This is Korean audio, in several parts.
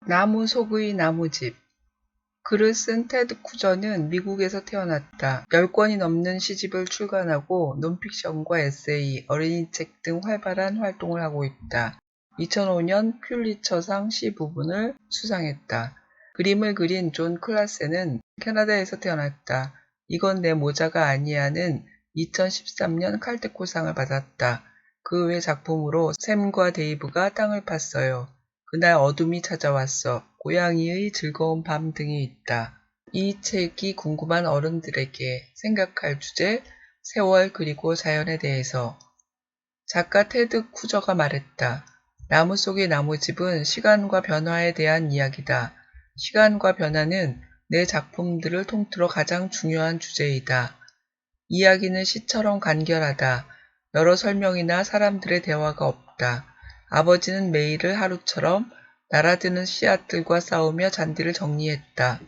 나무 속의 나무집. 글을 쓴 테드 쿠저는 미국에서 태어났다. 10권이 넘는 시집을 출간하고 논픽션과 에세이, 어린이책 등 활발한 활동을 하고 있다. 2005년 퓰리처상 시 부분을 수상했다. 그림을 그린 존 클라세는 캐나다에서 태어났다. 이건 내 모자가 아니야는 2013년 칼테코상을 받았다. 그 외 작품으로 샘과 데이브가 땅을 팠어요. 그날 어둠이 찾아왔어. 고양이의 즐거운 밤 등이 있다. 이 책이 궁금한 어른들에게 생각할 주제, 세월 그리고 자연에 대해서. 작가 테드 쿠저가 말했다. 나무 속의 나무집은 시간과 변화에 대한 이야기다. 시간과 변화는 내 작품들을 통틀어 가장 중요한 주제이다. 이야기는 시처럼 간결하다. 여러 설명이나 사람들의 대화가 없다. 아버지는 매일을 하루처럼 날아드는 씨앗들과 싸우며 잔디를 정리했다.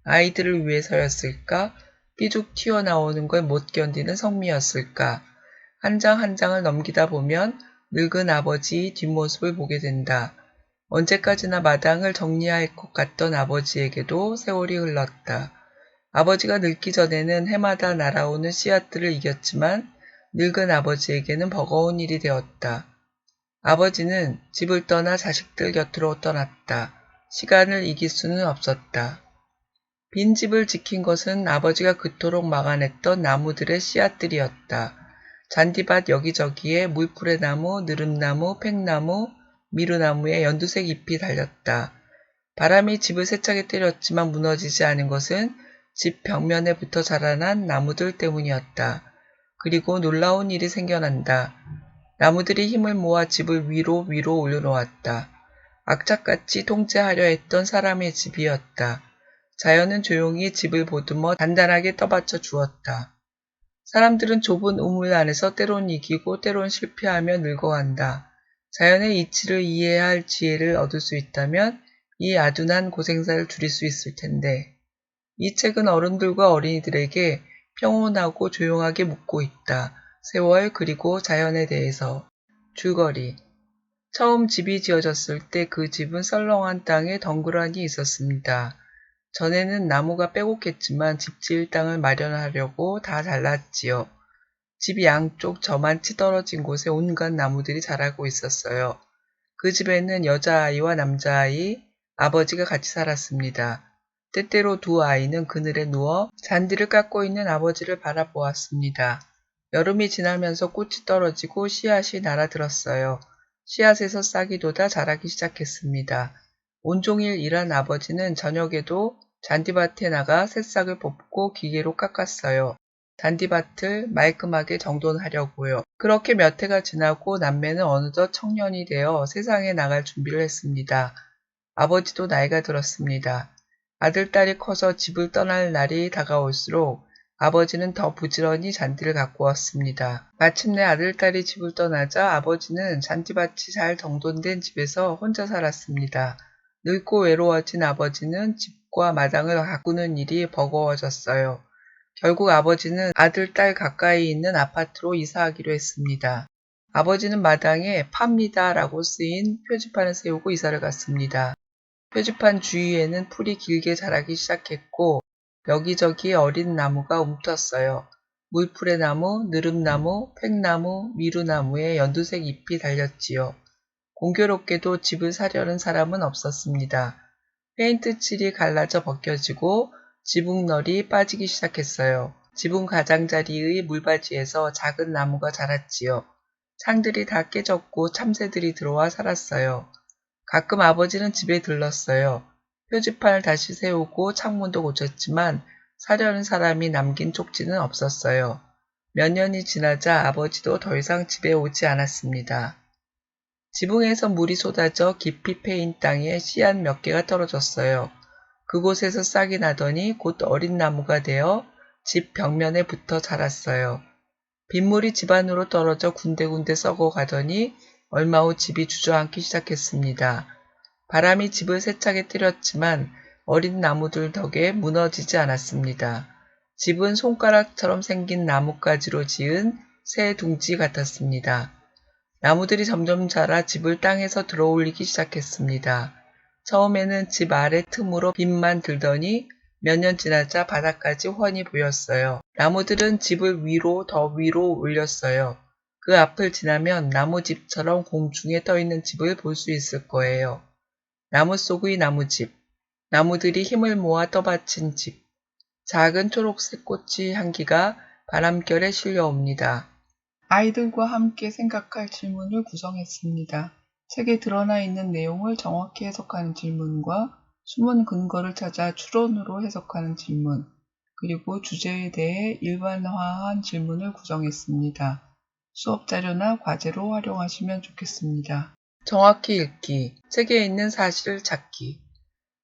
아이들을 위해서였을까? 삐죽 튀어나오는 걸 못 견디는 성미였을까? 한 장 한 장을 넘기다 보면 늙은 아버지의 뒷모습을 보게 된다. 언제까지나 마당을 정리해야 할 것 같던 아버지에게도 세월이 흘렀다. 아버지가 늙기 전에는 해마다 날아오는 씨앗들을 이겼지만 늙은 아버지에게는 버거운 일이 되었다. 아버지는 집을 떠나 자식들 곁으로 떠났다. 시간을 이길 수는 없었다. 빈집을 지킨 것은 아버지가 그토록 막아냈던 나무들의 씨앗들이었다. 잔디밭 여기저기에 물풀의 나무, 느릅나무, 팽나무, 미루나무에 연두색 잎이 달렸다. 바람이 집을 세차게 때렸지만 무너지지 않은 것은 집 벽면에 붙어 자라난 나무들 때문이었다. 그리고 놀라운 일이 생겨난다. 나무들이 힘을 모아 집을 위로 올려놓았다. 악착같이 통제하려 했던 사람의 집이었다. 자연은 조용히 집을 보듬어 단단하게 떠받쳐 주었다. 사람들은 좁은 우물 안에서 때론 이기고 때론 실패하며 늙어간다. 자연의 이치를 이해해야 할 지혜를 얻을 수 있다면 이 아둔한 고생사를 줄일 수 있을 텐데. 이 책은 어른들과 어린이들에게 평온하고 조용하게 묻고 있다. 세월 그리고 자연에 대해서. 줄거리. 처음 집이 지어졌을 때 그 집은 썰렁한 땅에 덩그러니 있었습니다. 전에는 나무가 빼곡했지만 집 지을 땅을 마련하려고 다 잘랐지요. 집 양쪽 저만치 떨어진 곳에 온갖 나무들이 자라고 있었어요. 그 집에는 여자아이와 남자아이, 아버지가 같이 살았습니다. 때때로 두 아이는 그늘에 누워 잔디를 깎고 있는 아버지를 바라보았습니다. 여름이 지나면서 꽃이 떨어지고 씨앗이 날아들었어요. 씨앗에서 싹이 돋아 자라기 시작했습니다. 온종일 일한 아버지는 저녁에도 잔디밭에 나가 새싹을 뽑고 기계로 깎았어요. 잔디밭을 말끔하게 정돈하려고요. 그렇게 몇 해가 지나고 남매는 어느덧 청년이 되어 세상에 나갈 준비를 했습니다. 아버지도 나이가 들었습니다. 아들, 딸이 커서 집을 떠날 날이 다가올수록 아버지는 더 부지런히 잔디를 가꾸었습니다. 마침내 아들, 딸이 집을 떠나자 아버지는 잔디밭이 잘 정돈된 집에서 혼자 살았습니다. 늙고 외로워진 아버지는 집과 마당을 가꾸는 일이 버거워졌어요. 결국 아버지는 아들, 딸 가까이 있는 아파트로 이사하기로 했습니다. 아버지는 마당에 팝니다라고 쓰인 표지판을 세우고 이사를 갔습니다. 표지판 주위에는 풀이 길게 자라기 시작했고 여기저기 어린 나무가 움텄어요. 물풀의 나무, 느릅나무, 팽나무, 미루나무에 연두색 잎이 달렸지요. 공교롭게도 집을 사려는 사람은 없었습니다. 페인트 칠이 갈라져 벗겨지고 지붕널이 빠지기 시작했어요. 지붕 가장자리의 물바지에서 작은 나무가 자랐지요. 창들이 다 깨졌고 참새들이 들어와 살았어요. 가끔 아버지는 집에 들렀어요. 표지판을 다시 세우고 창문도 고쳤지만 사려는 사람이 남긴 쪽지는 없었어요. 몇 년이 지나자 아버지도 더 이상 집에 오지 않았습니다. 지붕에서 물이 쏟아져 깊이 패인 땅에 씨앗 몇 개가 떨어졌어요. 그곳에서 싹이 나더니 곧 어린 나무가 되어 집 벽면에 붙어 자랐어요. 빗물이 집 안으로 떨어져 군데군데 썩어가더니 얼마 후 집이 주저앉기 시작했습니다. 바람이 집을 세차게 때렸지만 어린 나무들 덕에 무너지지 않았습니다. 집은 손가락처럼 생긴 나뭇가지로 지은 새 둥지 같았습니다. 나무들이 점점 자라 집을 땅에서 들어올리기 시작했습니다. 처음에는 집 아래 틈으로 빛만 들더니 몇 년 지나자 바닥까지 훤히 보였어요. 나무들은 집을 위로 더 위로 올렸어요. 그 앞을 지나면 나무집처럼 공중에 떠있는 집을 볼 수 있을 거예요. 나무 속의 나무집, 나무들이 힘을 모아 떠받친 집, 작은 초록색 꽃의 향기가 바람결에 실려옵니다. 아이들과 함께 생각할 질문을 구성했습니다. 책에 드러나 있는 내용을 정확히 해석하는 질문과 숨은 근거를 찾아 추론으로 해석하는 질문, 그리고 주제에 대해 일반화한 질문을 구성했습니다. 수업 자료나 과제로 활용하시면 좋겠습니다. 정확히 읽기, 책에 있는 사실을 찾기.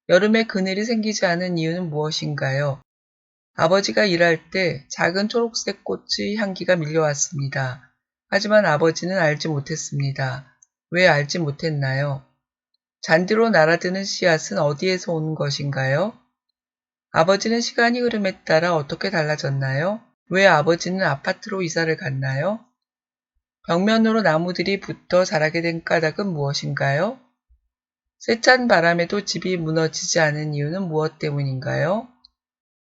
여름에 그늘이 생기지 않은 이유는 무엇인가요? 아버지가 일할 때 작은 초록색 꽃의 향기가 밀려왔습니다. 하지만 아버지는 알지 못했습니다. 왜 알지 못했나요? 잔디로 날아드는 씨앗은 어디에서 온 것인가요? 아버지는 시간이 흐름에 따라 어떻게 달라졌나요? 왜 아버지는 아파트로 이사를 갔나요? 벽면으로 나무들이 붙어 자라게 된 까닭은 무엇인가요? 세찬 바람에도 집이 무너지지 않은 이유는 무엇 때문인가요?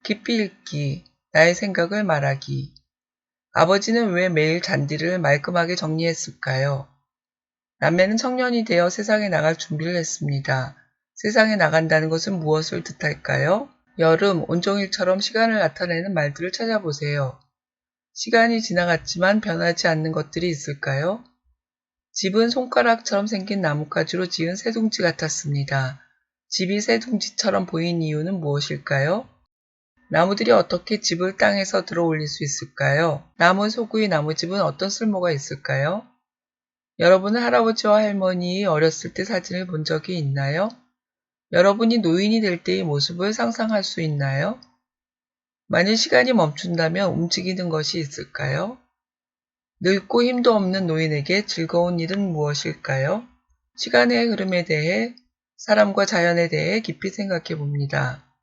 깊이 읽기, 나의 생각을 말하기. 아버지는 왜 매일 잔디를 말끔하게 정리했을까요? 남매는 청년이 되어 세상에 나갈 준비를 했습니다. 세상에 나간다는 것은 무엇을 뜻할까요? 여름, 온종일처럼 시간을 나타내는 말들을 찾아보세요. 시간이 지나갔지만 변하지 않는 것들이 있을까요? 집은 손가락처럼 생긴 나뭇가지로 지은 새둥지 같았습니다. 집이 새둥지처럼 보인 이유는 무엇일까요? 나무들이 어떻게 집을 땅에서 들어 올릴 수 있을까요? 나무 속의 나무집은 어떤 쓸모가 있을까요? 여러분은 할아버지와 할머니의 어렸을 때 사진을 본 적이 있나요? 여러분이 노인이 될 때의 모습을 상상할 수 있나요? 만일 시간이 멈춘다면 움직이는 것이 있을까요? 늙고 힘도 없는 노인에게 즐거운 일은 무엇일까요? 시간의 흐름에 대해, 사람과 자연에 대해 깊이 생각해 봅니다.